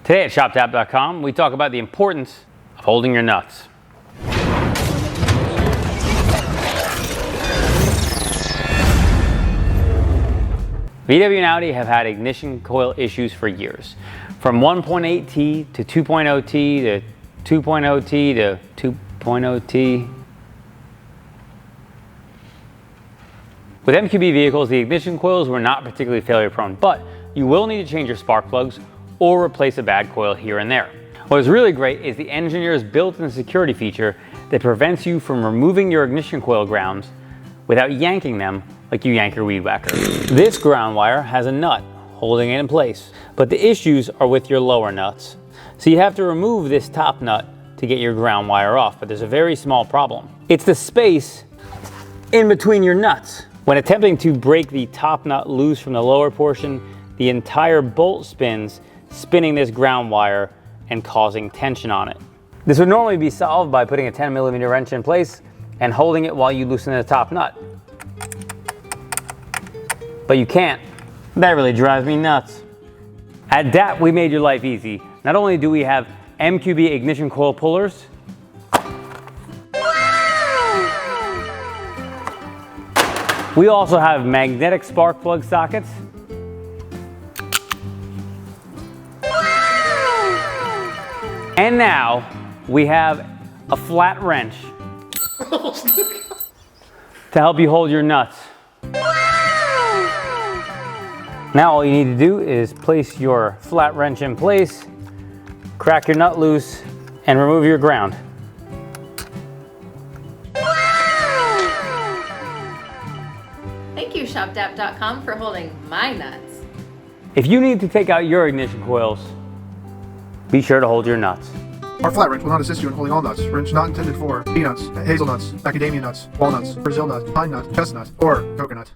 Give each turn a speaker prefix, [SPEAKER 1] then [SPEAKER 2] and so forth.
[SPEAKER 1] Today at ShopDAP.com, we talk about the importance of holding your nuts. VW and Audi have had ignition coil issues for years. From 1.8T to 2.0T to 2.0T to 2.0T. With MQB vehicles, the ignition coils were not particularly failure prone, but you will need to change your spark plugs or replace a bad coil here and there. What is really great is the engineer's built-in security feature that prevents you from removing your ignition coil grounds without yanking them like you yank your weed whacker. This ground wire has a nut holding it in place, but the issues are with your lower nuts. So you have to remove this top nut to get your ground wire off, but there's a very small problem. It's the space in between your nuts. When attempting to break the top nut loose from the lower portion, the entire bolt spins, spinning this ground wire and causing tension on it. This would normally be solved by putting a 10mm wrench in place and holding it while you loosen the top nut. But you can't. That really drives me nuts. At DAP, we made your life easy. Not only do we have MQB ignition coil pullers, we also have magnetic spark plug sockets, and now we have a flat wrench to help you hold your nuts. Now all you need to do is place your flat wrench in place, crack your nut loose, and remove your ground.
[SPEAKER 2] Thank you, ShopDAP.com, for holding my nuts.
[SPEAKER 1] If you need to take out your ignition coils, be sure to hold your nuts.
[SPEAKER 3] Our flat wrench will not assist you in holding all nuts. Wrench not intended for peanuts, hazelnuts, macadamia nuts, walnuts, Brazil nut, pine nut, chestnut, or coconut.